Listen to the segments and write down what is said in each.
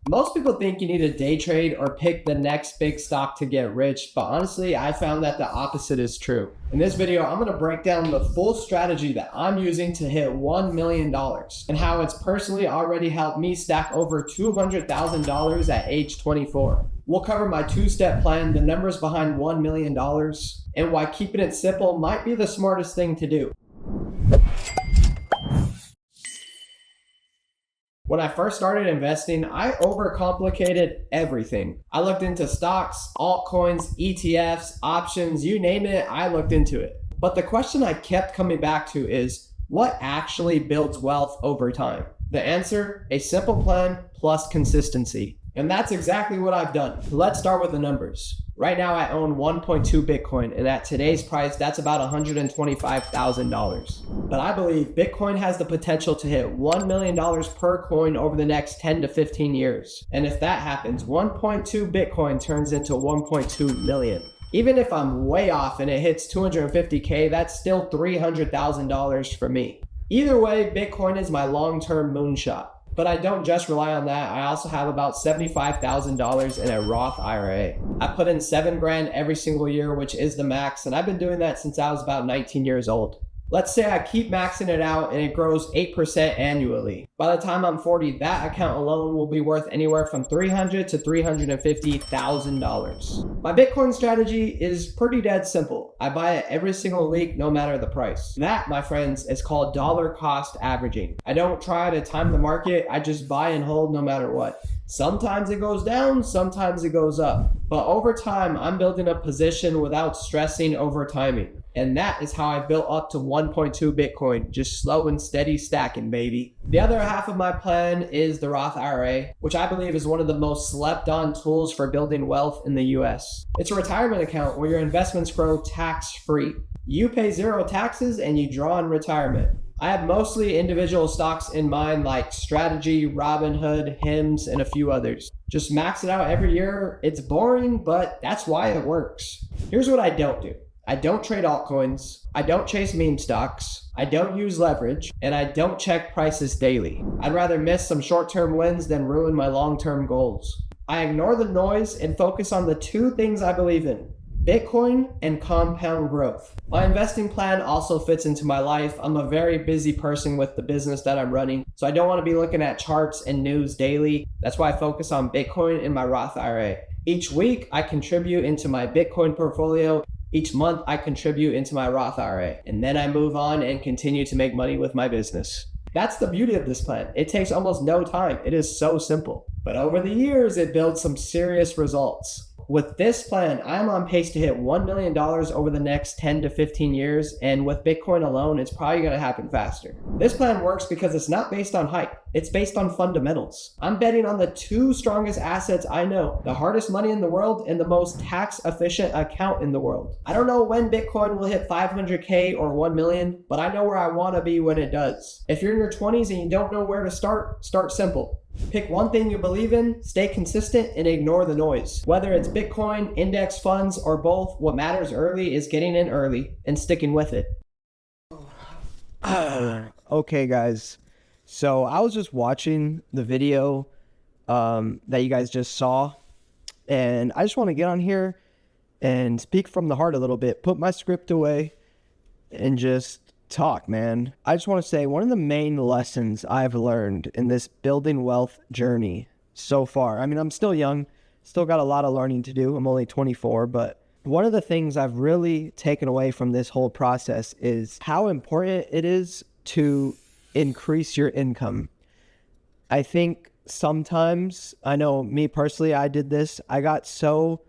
Most people think you need to day trade or pick the next big stock to get rich, but honestly, I found that the opposite is true. In this video, I'm going to break down the full strategy that I'm using to hit $1 million and how it's personally already helped me stack over $200,000 at age 24. We'll cover my two-step plan, the numbers behind $1 million, and why keeping it simple might be the smartest thing to do. When I first started investing, I overcomplicated everything. I looked into stocks, altcoins, ETFs, options, you name it, I looked into it. But the question I kept coming back to is, what actually builds wealth over time? The answer, a simple plan plus consistency. And that's exactly what I've done. Let's start with the numbers. Right now I own 1.2 Bitcoin, and at today's price, that's about $125,000. But I believe Bitcoin has the potential to hit $1 million per coin over the next 10 to 15 years. And if that happens, 1.2 Bitcoin turns into 1.2 million. Even if I'm way off and it hits 250K, that's still $300,000 for me. Either way, Bitcoin is my long-term moonshot. But I don't just rely on that. I also have about $75,000 in a Roth IRA. I put in $7,000 every single year, which is the max, and I've been doing that since I was about 19 years old. Let's say I keep maxing it out and it grows 8% annually. By the time I'm 40, that account alone will be worth anywhere from $300,000 to $350,000. My Bitcoin strategy is pretty dead simple. I buy it every single week, no matter the price. That, my friends, is called dollar cost averaging. I don't try to time the market, I just buy and hold no matter what. Sometimes it goes down, sometimes it goes up. But over time, I'm building a position without stressing over timing. And that is how I built up to 1.2 Bitcoin, just slow and steady stacking, baby. The other half of my plan is the Roth IRA, which I believe is one of the most slept on tools for building wealth in the US. It's a retirement account where your investments grow tax-free. You pay zero taxes and you draw in retirement. I have mostly individual stocks in mind like Strategy, Robinhood, Hims, and a few others. Just max it out every year. It's boring, but that's why it works. Here's what I don't do. I don't trade altcoins, I don't chase meme stocks, I don't use leverage, and I don't check prices daily. I'd rather miss some short-term wins than ruin my long-term goals. I ignore the noise and focus on the two things I believe in: Bitcoin and compound growth. My investing plan also fits into my life. I'm a very busy person with the business that I'm running, so I don't want to be looking at charts and news daily. That's why I focus on Bitcoin and my Roth IRA. Each week, I contribute into my Bitcoin portfolio. Each month, I contribute into my Roth IRA, and then I move on and continue to make money with my business. That's the beauty of this plan. It takes almost no time. It is so simple. But over the years, it builds some serious results. With this plan, I'm on pace to hit $1 million over the next 10 to 15 years, and with Bitcoin alone, it's probably going to happen faster. This plan works because it's not based on hype, it's based on fundamentals. I'm betting on the two strongest assets I know, the hardest money in the world and the most tax-efficient account in the world. I don't know when Bitcoin will hit 500K or 1 million, but I know where I want to be when it does. If you're in your 20s and you don't know where to start simple. Pick one thing you believe in, stay consistent, and ignore the noise. Whether it's Bitcoin, index funds, or both, what matters early is getting in early and sticking with it. Okay, guys. So I was just watching the video that you guys just saw, and I just want to get on here and speak from the heart a little bit, put my script away, and just talk, man. I just want to say one of the main lessons I've learned in this building wealth journey so far. I mean, I'm still young, still got a lot of learning to do. I'm only 24, but one of the things I've really taken away from this whole process is how important it is to increase your income. I think sometimes, I know me personally, I did this. I got so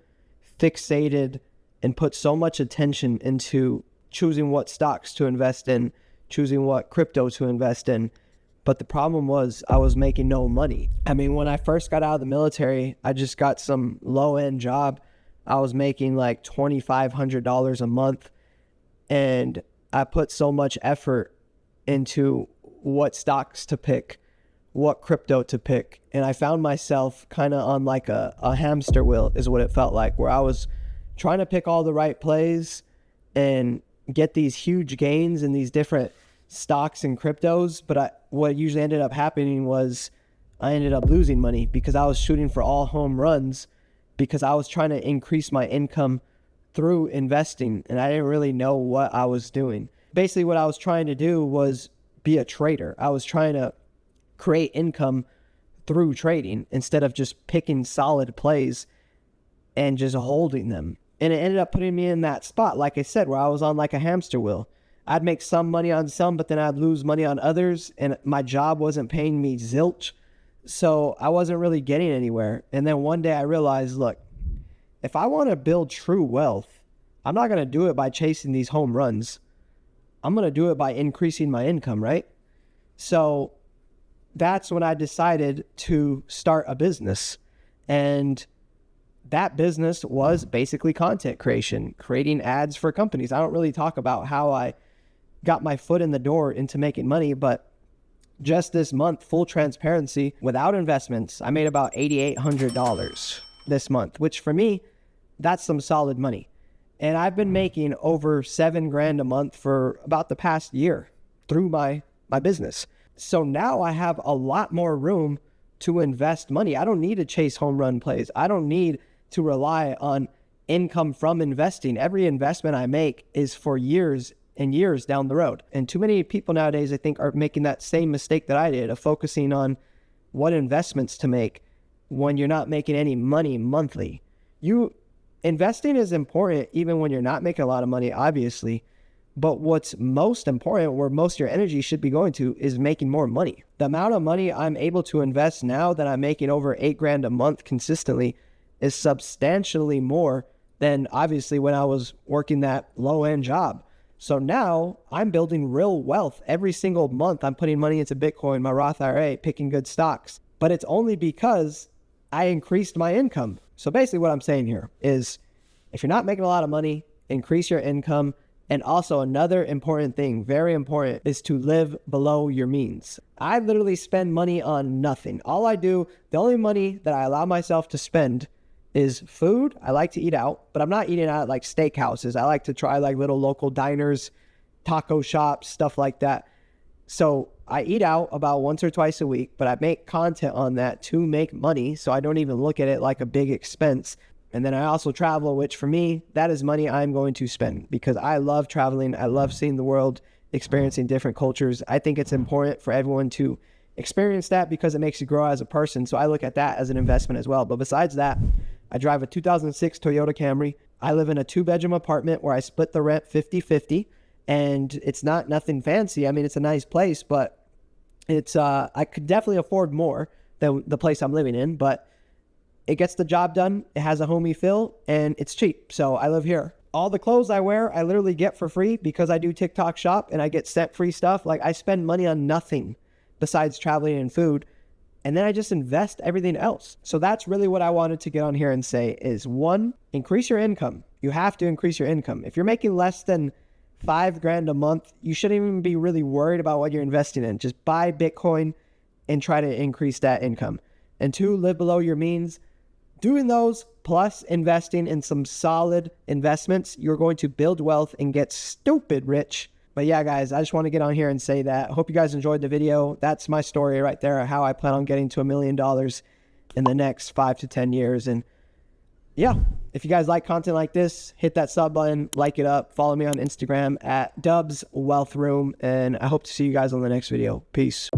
fixated and put so much attention into choosing what stocks to invest in, choosing what crypto to invest in. But the problem was I was making no money. I mean, when I first got out of the military, I just got some low-end job. I was making like $2,500 a month. And I put so much effort into what stocks to pick, what crypto to pick. And I found myself kind of on like a hamster wheel is what it felt like, where I was trying to pick all the right plays and get these huge gains in these different stocks and cryptos. But what usually ended up happening was I ended up losing money because I was shooting for all home runs because I was trying to increase my income through investing, and I didn't really know what I was doing. Basically, what I was trying to do was be a trader. I was trying to create income through trading instead of just picking solid plays and just holding them. And it ended up putting me in that spot, like I said, where I was on like a hamster wheel. I'd make some money on some, but then I'd lose money on others, and my job wasn't paying me zilch. So I wasn't really getting anywhere. And then one day I realized, look, if I want to build true wealth, I'm not going to do it by chasing these home runs. I'm going to do it by increasing my income, right? So that's when I decided to start a business. And that business was basically content creation, creating ads for companies. I don't really talk about how I got my foot in the door into making money, but just this month, full transparency, without investments, I made about $8,800 this month, which for me, that's some solid money. And I've been making over $7,000 a month for about the past year through my business. So now I have a lot more room to invest money. I don't need to chase home run plays. I don't need to rely on income from investing. Every investment I make is for years and years down the road. And too many people nowadays, I think, are making that same mistake that I did of focusing on what investments to make when you're not making any money monthly. Investing is important even when you're not making a lot of money, obviously. But what's most important, where most of your energy should be going to, is making more money. The amount of money I'm able to invest now that I'm making over $8,000 a month consistently is substantially more than obviously when I was working that low-end job. So now I'm building real wealth. Every single month I'm putting money into Bitcoin, my Roth IRA, picking good stocks. But it's only because I increased my income. So basically what I'm saying here is, if you're not making a lot of money, increase your income. And also another important thing, very important, is to live below your means. I literally spend money on nothing. The only money that I allow myself to spend is food. I like to eat out, but I'm not eating out at like steakhouses. I like to try like little local diners, taco shops, stuff like that. So I eat out about once or twice a week, but I make content on that to make money. So I don't even look at it like a big expense. And then I also travel, which for me, that is money I'm going to spend because I love traveling. I love seeing the world, experiencing different cultures. I think it's important for everyone to experience that because it makes you grow as a person. So I look at that as an investment as well. But besides that, I drive a 2006 Toyota Camry. I live in a 2-bedroom apartment where I split the rent 50-50. And it's not nothing fancy. I mean, it's a nice place, but it's I could definitely afford more than the place I'm living in, but it gets the job done. It has a homey feel and it's cheap. So I live here. All the clothes I wear, I literally get for free because I do TikTok shop and I get sent free stuff. Like I spend money on nothing besides traveling and food. And then I just invest everything else. So that's really what I wanted to get on here and say is, 1, increase your income. You have to increase your income. If you're making less than $5,000 a month, you shouldn't even be really worried about what you're investing in. Just buy Bitcoin and try to increase that income. And 2, live below your means. Doing those plus investing in some solid investments, you're going to build wealth and get stupid rich. But yeah, guys, I just want to get on here and say that. I hope you guys enjoyed the video. That's my story right there, how I plan on getting to $1 million in the next 5 to 10 years. And yeah, if you guys like content like this, hit that sub button, like it up, follow me on Instagram at Dubs Wealth Room, and I hope to see you guys on the next video. Peace.